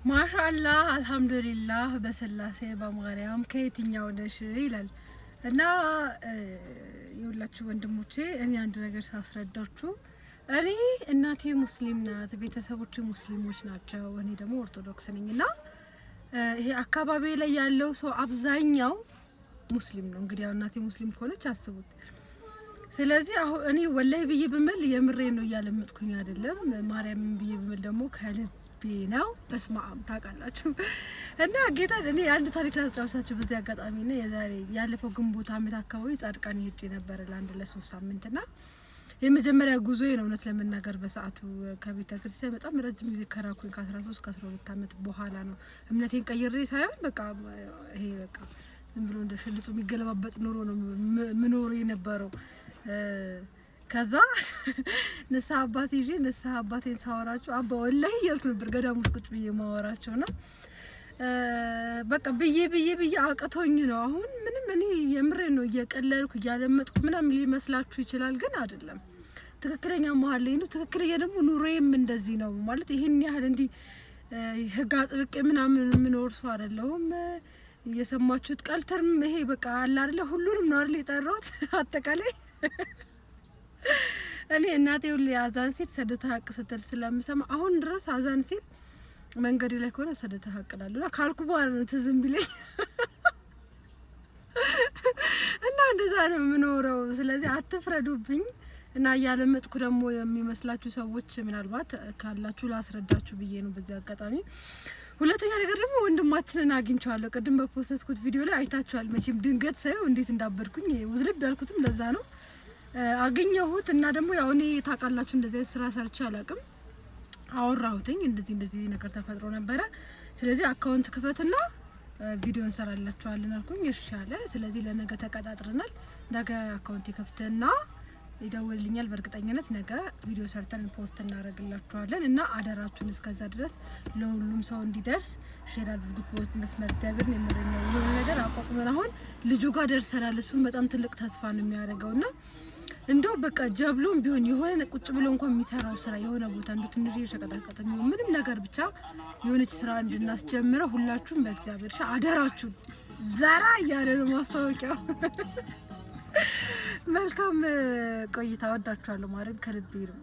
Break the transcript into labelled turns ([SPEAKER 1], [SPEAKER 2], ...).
[SPEAKER 1] ማሻአላህ አልহামዱሊላህ በሰላሴ በማርያም ከየትኛው ነሽ ይላል እና ይውላችሁ ወንድሞቼ እኔ አንድ ነገር ሳስረዳችሁ እኔ እናቴ ሙስሊም ናት ቤተሰቦቼ ሙስሊሞች ናቸው እኔ ደግሞ ኦርቶዶክስ ነኝና ይሄ አካባቢ ላይ ያለው ሰው አብዛኛው ሙስሊም ነው እንግዲህ እናቴ ሙስሊም ከሆነች አስቡት ስለዚህ አሁን እኔ ወላሂ ብዬ በመል የምሬ ነው ያለምጥኩኝ አይደለም ማርያም ብዬ በመል ደግሞ ከልብ ነው በስማም ታውቃላችሁ እና ጌታ እኔ አንድ ታሪክ ላስታውሳችሁ በዚህ አጋጣሚ ነው የዛሬ ያለፈው ግንቦት አመት አካባቢ ጻድቃን ሄጄ ነበር ለአንድ ለሶስት ሳምንትና የመጀመሪያ ጉዞዬ ነው እውነት ለመናገር በሰዓቱ ከቤተ ክርስቲያን በጣም ረጅም ጊዜ ከራኩኝ ከ13 ከ12 አመት በኋላ ነው እምነቴን ቀይሬ ሳይሆን በቃ ይሄ በቃ ዝም ብሎ እንደ ሽልጡ የሚገለባበጥ ኑሮ ነው ምኖር የነበረው ከዛ ንስሐ አባቴ ይዤ ንስሐ አባቴን ሳወራቸው አባ ወላሂ ያልኩ ነበር ገዳም ውስጥ ቁጭ ብዬ ማወራቸውና በቃ ብዬ አቀቶኝ ነው አሁን ምንም እኔ የምሬ ነው እየቀለልኩ ያለመጥኩ ምንም ሊመስላችሁ ይችላል ግን አይደለም ትክክለኛ መሃል ላይ ነው ትክክለኛ ደግሞ ኑሮዬም እንደዚህ ነው ማለት ይሄን ያህል እንዲ ህግ አጥብቄ ምናምን ምኖር ሰው አይደለሁም የሰማችሁት ቀልተርም ይሄ በቃ አለ አይደለ ሁሉንም ነው አይደል የጠራሁት አጠቃላይ እኔ እናቴ ሁሉ አዛን ሲል ሰደተ ሀቅ ስትል ስለምሰማ አሁን ድረስ አዛን ሲል መንገድ ላይ ከሆነ ሰደተ ሀቅ ላሉና ካልኩ በኋላ ነው ትዝም ቢለኝ እና እንደዛ ነው የምኖረው ስለዚህ አትፍረዱብኝ እና ያለመጥኩ ደግሞ የሚመስላችሁ ሰዎች ምናልባት ካላችሁ ላስረዳችሁ ብዬ ነው በዚህ አጋጣሚ ሁለተኛ ነገር ደግሞ ወንድማችንን አግኝቻለሁ ቀደም በፖስተስኩት ቪዲዮ ላይ አይታችኋል መቼም ድንገት ሳይው እንዴት እንዳበርኩኝ ውዝልብ ያልኩትም ለዛ ነው አገኘሁት እና ደግሞ ያው እኔ ታውቃላችሁ እንደዚህ ስራ ሰርቼ አላቅም አወራሁትኝ እንደዚህ ነገር ተፈጥሮ ነበር ስለዚህ አካውንት ክፈትና ቪዲዮ እንሰራላችኋለን አልኩኝ እሺ አለ ስለዚህ ለነገ ተቀጣጥረናል ነገ አካውንት ይከፍተና ይደውልልኛል በርግጠኝነት ነገ ቪዲዮ ሰርተን ፖስት እናደርግላችኋለን እና አደራችሁን እስከዛ ድረስ ለሁሉም ሰው እንዲደርስ ሼር አድርጉት ፖስት መስመር ጃብር ነው የሚረኛው የሆነ ነገር አቋቁመን አሁን ልጁ ጋር ደርሰናል እሱን በጣም ትልቅ ተስፋ ነው የሚያደርገውና እንደው በቃ ጀብሎም ቢሆን የሆነ ቁጭ ብሎ እንኳን የሚሰራው ስራ የሆነ ቦታ እንደው ትንሽ ይሸቀጣቀጥ ነው ምንም ነገር ብቻ የሆነች ስራ እንድናስጀምረው ሁላችሁም በእግዚአብሔር አደራችሁ ዛራ ያለ ነው ማስታወቂያው መልካም ቆይታ ወዳችኋለሁ ማረም ከልብ ይርም